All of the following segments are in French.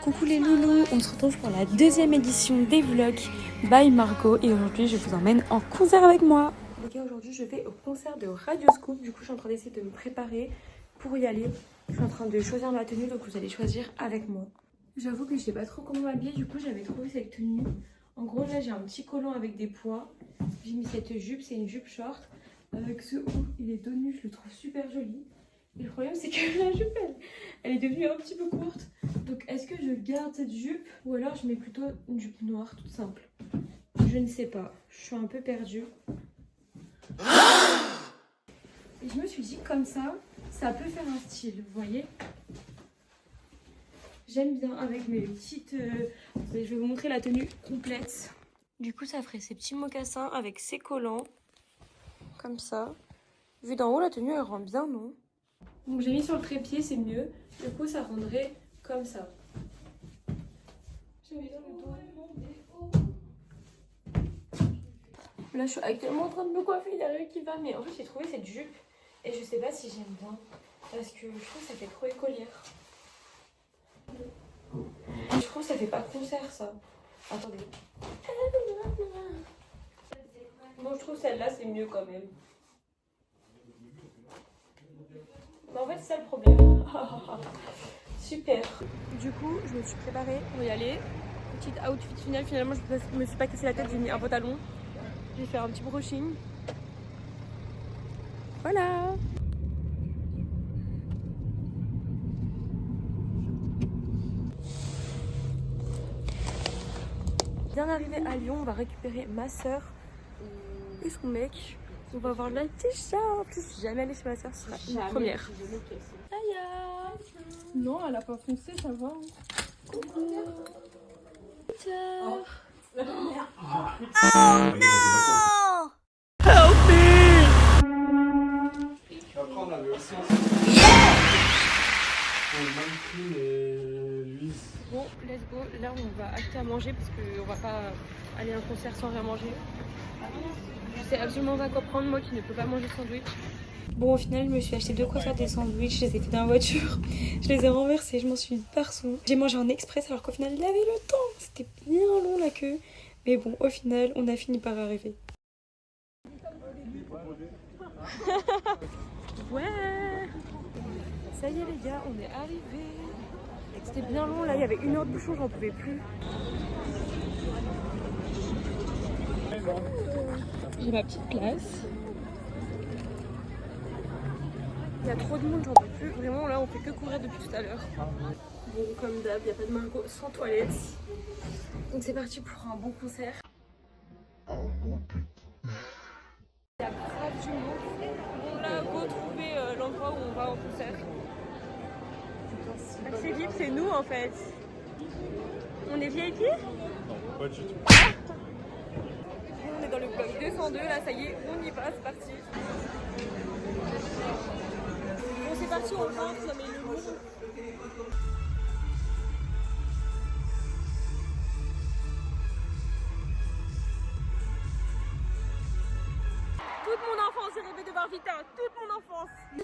Coucou les loulous, on se retrouve pour la deuxième édition des vlogs by Margot et aujourd'hui je vous emmène en concert avec moi. Les gars, aujourd'hui je vais au concert de Radioscoop, du coup je suis en train d'essayer de me préparer pour y aller. Je suis en train de choisir ma tenue donc vous allez choisir avec moi. J'avoue que je sais pas trop comment m'habiller, du coup j'avais trouvé cette tenue. En gros là j'ai un petit collant avec des pois, j'ai mis cette jupe, c'est une jupe short avec ce haut, il est dos nu, je le trouve super joli. Et le problème c'est que la jupe elle est devenue un petit peu courte. Donc est-ce que je garde cette jupe ou alors je mets plutôt une jupe noire toute simple? Je ne sais pas, je suis un peu perdue. Et je me suis dit comme ça peut faire un style, vous voyez. J'aime bien avec mes petites... Je vais vous montrer la tenue complète. Du coup ça ferait ces petits mocassins avec ces collants. Comme ça. Vu d'en haut la tenue elle rend bien, non? Donc j'ai mis sur le trépied, c'est mieux. Du coup ça rendrait comme ça. J'ai mis dans le dos. Là je suis actuellement en train de me coiffer, il y a rien qui va. Mais en fait j'ai trouvé cette jupe et je sais pas si j'aime bien. Parce que je trouve que ça fait trop écolière. Je trouve que ça fait pas concert ça. Attendez. Moi je trouve celle-là c'est mieux quand même. Mais en fait c'est ça le problème. Super. Du coup je me suis préparée pour y aller. Petite outfit finale, finalement je me suis pas cassé la tête, j'ai mis un pantalon. J'ai fait un petit brushing. Voilà. Bien arrivé à Lyon, on va récupérer ma soeur et son mec. On va voir la t-shirt. Je suis jamais allée chez ma soeur, ce sera une première. Aya. Non, elle a pas foncé, ça va. Coucou. Oh Oh non! Help me! Après on avait aussi Bon, let's go. Là, on va acheter à manger parce qu'on va pas aller à un concert sans rien manger. Je sais absolument pas quoi prendre, moi qui ne peux pas manger de sandwich. Bon, au final, je me suis acheté de quoi faire des sandwichs. Je les ai fait dans la voiture. Je les ai renversés, je m'en suis dit partout. J'ai mangé en express alors qu'au final, il avait le temps. C'était bien long la queue. Mais bon, au final, on a fini par arriver. Ouais! Ça y est les gars, on est arrivés. C'était bien long, là il y avait 1 heure de bouchon, j'en pouvais plus. J'ai ma petite place. Il y a trop de monde, j'en peux plus. Vraiment là on fait que courir depuis tout à l'heure. Bon comme d'hab, il n'y a pas de Margot sans toilette. Donc c'est parti pour un bon concert. Il y a grave du monde. Bon là, go trouver l'endroit où on va au concert. C'est VIP, c'est nous en fait. On est VIP? Non, pas du tout. On est dans le bloc 202, là ça y est, on y va, c'est parti. Bon c'est parti, on rentre, non mais le monde. Toute mon enfance, j'ai rêvé de voir Vita, toute mon enfance. Le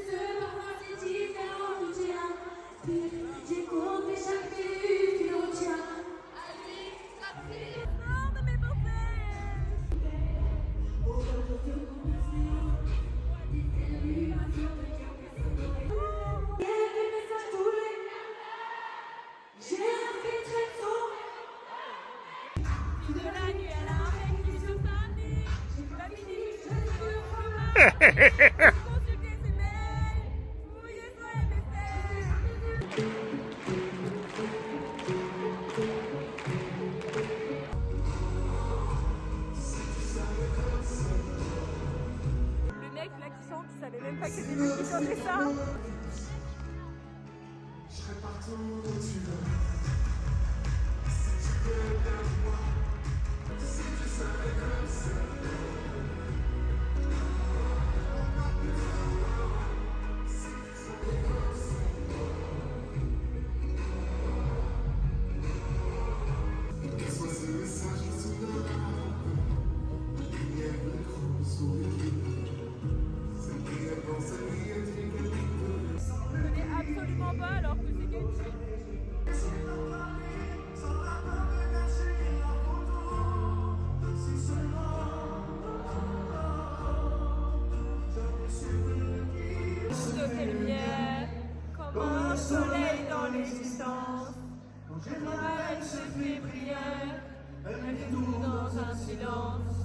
mec là qui chante, il savait même pas que c'était lui qui chantait ça. l'existence. Quand je me réveille, je fais prière, elle tout dans un silence.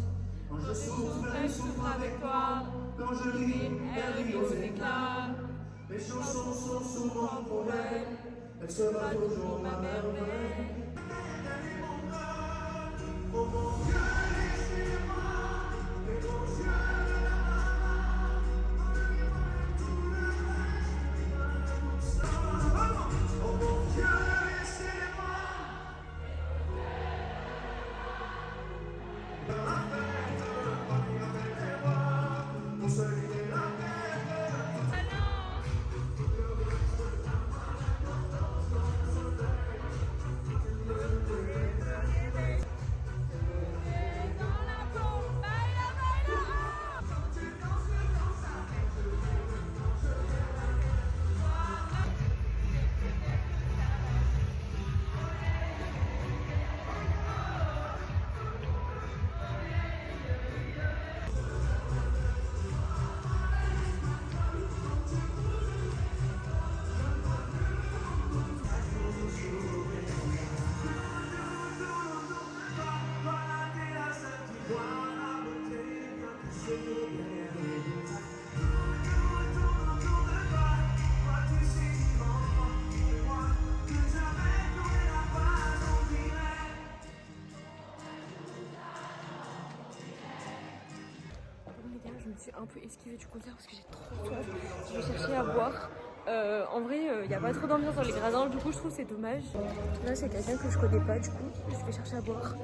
Quand je souffre, elle souffre avec toi. Quand je ris, elle rit aux éclats. Mes chansons sont souvent pour elle, elle sera toujours ma merveille. Oh mon Dieu, laissez-moi, et ton Dieu de la maman, tout le reste, oh mon Dieu, laissez-moi, dans la fête, appelez-moi, pour celui de la fête. Je me suis un peu esquivée du concert parce que j'ai trop soif. Je vais chercher à boire. En vrai, il n'y a pas trop d'ambiance dans les gradins, du coup je trouve que c'est dommage. Là c'est quelqu'un que je connais pas, du coup je vais chercher à boire.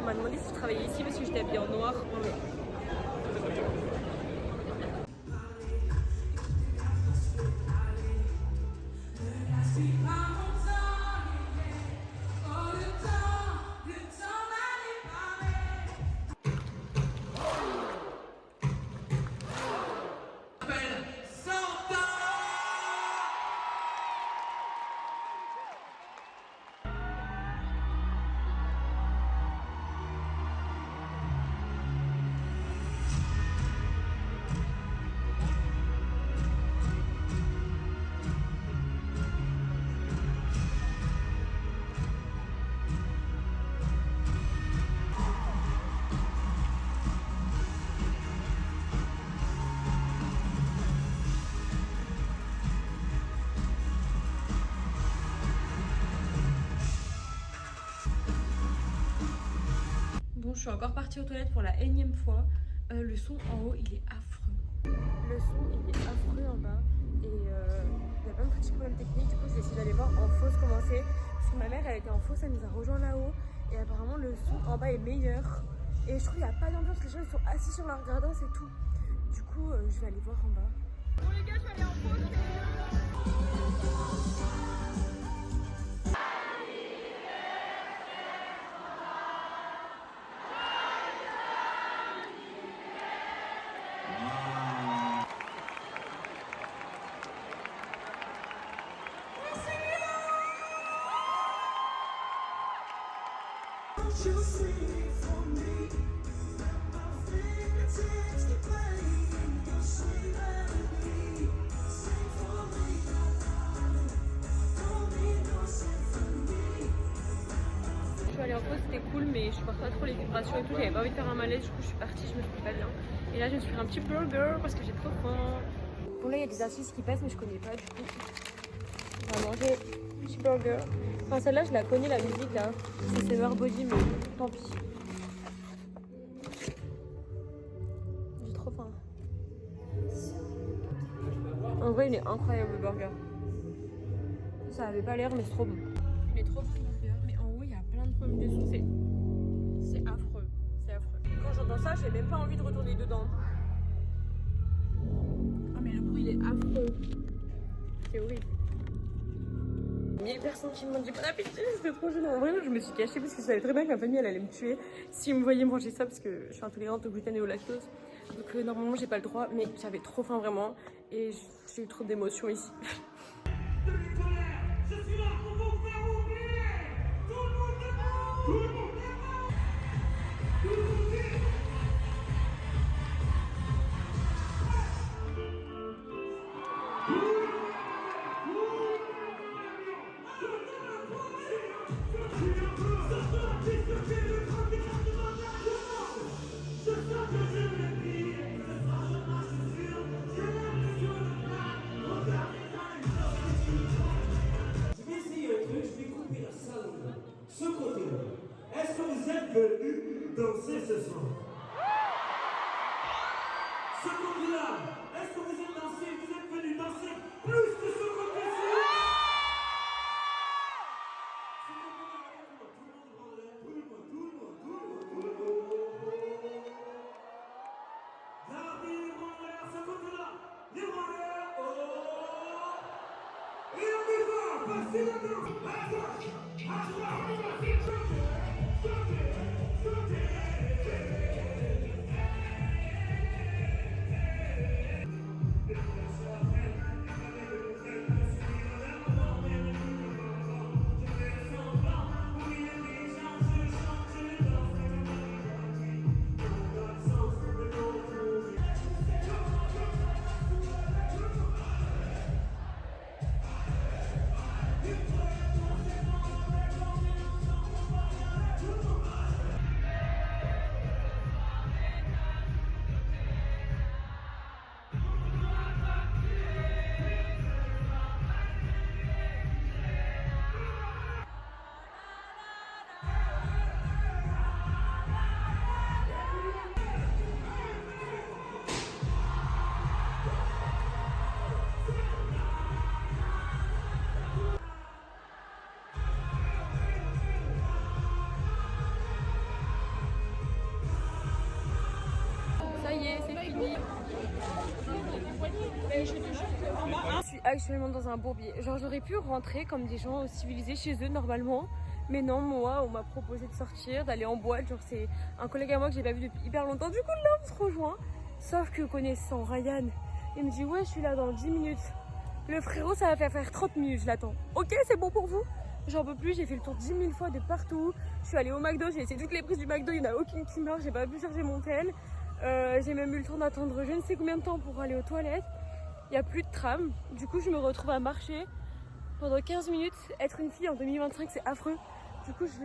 On m'a demandé si je travaillais ici parce que j'étais habillée en noir. Bon, je suis encore partie aux toilettes pour la énième fois. Le son en haut, il est affreux. Le son, il est affreux en bas. Et il y a plein de petits problèmes techniques. Du coup, je vais essayer d'aller voir en fosse comment c'est. Parce que ma mère, elle était en fosse, elle nous a rejoint là-haut. Et apparemment, le son en bas est meilleur. Et je trouve qu'il n'y a pas d'ambiance. Les gens, ils sont assis sur leur gradin, c'est tout. Du coup, je vais aller voir en bas. Bon les gars, je vais aller en pause. You sing for me, my fingertips keep playing your sweet melody. Sing for me, don't need no symphony. Je suis allée en pause, c'était cool, mais je supporte pas trop les vibrations et tout. J'avais pas envie de faire un malaise, du coup je suis partie, je me suis pas bien. Et là je me suis fait un petit burger parce que j'ai trop faim. Bon là il y a des astuces qui passent mais je connais pas du coup. On va manger un petit burger. Enfin celle-là je la connais, la musique là. C'est Summer Body mais tant pis. J'ai trop faim. En vrai il est incroyable le burger. Ça avait pas l'air mais c'est trop bon. Il est trop bon le burger mais en haut il y a plein de problèmes de son. C'est affreux. C'est affreux. Quand j'entends ça j'ai même pas envie de retourner dedans. Ah mais le bruit il est affreux. C'est horrible. 1000 personnes qui me demandent du bon appétit, c'était trop gênant. En vrai, je me suis cachée parce que je savais très bien que ma famille elle allait me tuer si me voyait manger ça parce que je suis intolérante au gluten et au lactose. Donc normalement j'ai pas le droit, mais j'avais trop faim vraiment et j'ai eu trop d'émotions ici. Je suis là pour vous faire oublier. Tout le monde debout. Tout le monde debout. Tout le monde dit. que vous êtes venus danser ce soir? Ce côté-là, est-ce que vous êtes venus danser plus que ce côté-ci? Ce côté-là, tout le monde en l'air, tout le monde. Gardez les bras en l'air, ce côté-là, les bras en l'air, et on y va, passez la danse, à gauche, à droite, sautez, sautez, sautez. Ça y est, c'est fini. Je suis actuellement dans un bourbier. Genre j'aurais pu rentrer comme des gens civilisés chez eux normalement. Mais non, moi on m'a proposé de sortir, d'aller en boîte. Genre c'est un collègue à moi que j'ai pas vu depuis hyper longtemps. Du coup là on se rejoint. Sauf que connaissant Ryan, il me dit ouais je suis là dans 10 minutes. Le frérot ça va faire 30 minutes, je l'attends. Ok c'est bon pour vous? J'en peux plus, j'ai fait le tour 10 000 fois de partout. Je suis allée au McDo, j'ai essayé toutes les prises du McDo, il n'y en a aucune qui marche, j'ai pas pu charger mon tel. J'ai même eu le temps d'attendre je ne sais combien de temps pour aller aux toilettes. Il n'y a plus de tram. Du coup, je me retrouve à marcher pendant 15 minutes. Être une fille en 2025, c'est affreux. Du coup, je suis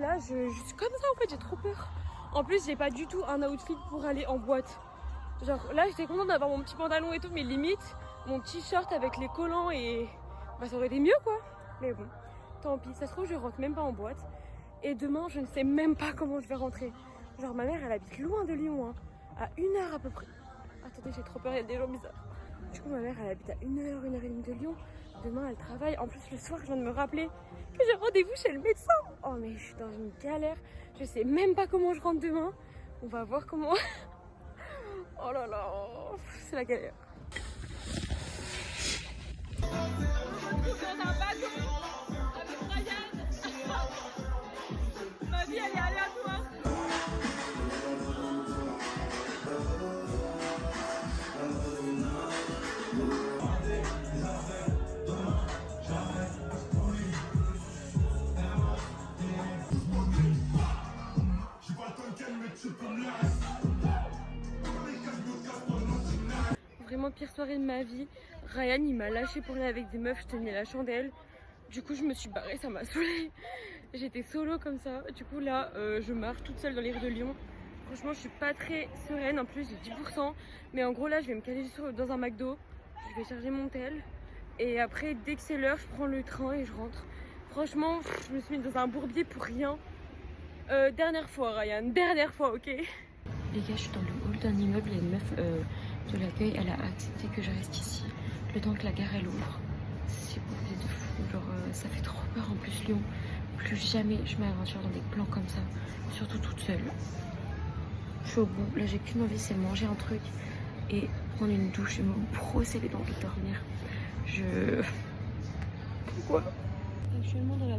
comme ça en fait, j'ai trop peur. En plus, j'ai pas du tout un outfit pour aller en boîte. Genre là, j'étais contente d'avoir mon petit pantalon et tout, mais limite, mon petit short avec les collants et... Bah, ça aurait été mieux quoi. Mais bon, tant pis. Ça se trouve, je rentre même pas en boîte. Et demain, je ne sais même pas comment je vais rentrer. Genre, ma mère, elle habite loin de Lyon, hein. À 1 heure à peu près. Attendez, j'ai trop peur, il y a des gens bizarres. Du coup, ma mère, elle habite à 1 heure, 1 heure et demie de Lyon. Demain, elle travaille. En plus, le soir, je viens de me rappeler que j'ai rendez-vous chez le médecin. Oh, mais je suis dans une galère. Je sais même pas comment je rentre demain. On va voir comment. Oh là là, c'est la galère. Dans un bateau avec Ryan. Ma vie, elle est aléatoire. Vraiment pire soirée de ma vie. Ryan il m'a lâché pour aller avec des meufs, je tenais la chandelle. Du coup je me suis barrée, ça m'a saoulée. J'étais solo comme ça. Du coup là je marche toute seule dans les rues de Lyon. Franchement je suis pas très sereine, en plus j'ai 10%. Mais en gros là je vais me caler dans un McDo. Je vais charger mon tel. Et après dès que c'est l'heure je prends le train et je rentre. Franchement je me suis mise dans un bourbier pour rien. Dernière fois Ryan, dernière fois, ok. Les gars, je suis dans le hall d'un immeuble, il y a une meuf de l'accueil, elle a accepté que je reste ici le temps que la gare elle ouvre. C'est bourbier de fou, genre ça fait trop peur. En plus Lyon, plus jamais je m'aventure dans des plans comme ça, surtout toute seule. Je suis au bout, là j'ai qu'une envie, c'est manger un truc et prendre une douche et me brosser les dents et dormir. Pourquoi? Actuellement dans la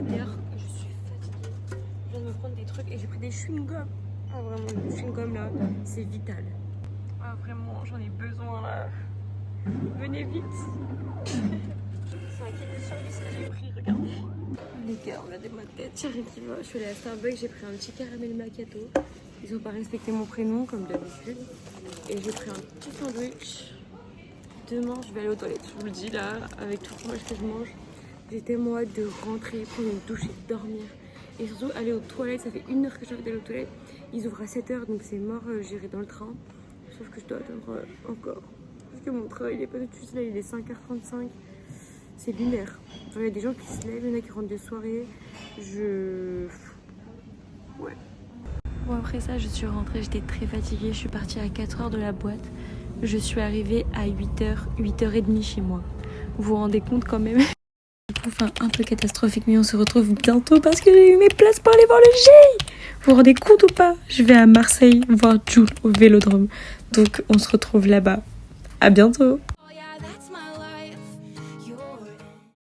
gare, je suis fatiguée. Je viens de me prendre des trucs et j'ai pris des chewing-gums. Ah vraiment, le chewing-gum là, c'est vital. Ah vraiment, j'en ai besoin là. Venez vite. C'est un kit de service que j'ai pris, regardez. Les gars, regardez ma tête, j'ai rien qui va. Je suis allée à Starbucks, j'ai pris un petit caramel macchiato. Ils ont pas respecté mon prénom comme d'habitude. Et j'ai pris un petit sandwich. Demain, je vais aller aux toilettes, je vous le dis là, avec tout le fromage que je mange. J'ai tellement hâte de rentrer, prendre une douche et de dormir. Et surtout, aller aux toilettes, ça fait 1 heure que j'ai envie d'aller aux toilettes. Ils ouvrent à 7 h, donc c'est mort, j'irai dans le train. Sauf que je dois attendre encore. Parce que mon train, il est pas tout de suite là, il est 5 h 35. C'est lunaire. Genre, il y a des gens qui se lèvent, il y en a qui rentrent de soirée. Ouais. Bon, après ça, je suis rentrée, j'étais très fatiguée. Je suis partie à 4h de la boîte. Je suis arrivée à 8h, 8h30 chez moi. Vous vous rendez compte quand même? Du coup, enfin, un peu catastrophique, mais on se retrouve bientôt parce que j'ai eu mes places pour aller voir le G. Vous vous rendez compte ou pas? Je vais à Marseille voir Jules au Vélodrome. Donc, on se retrouve là-bas. À bientôt!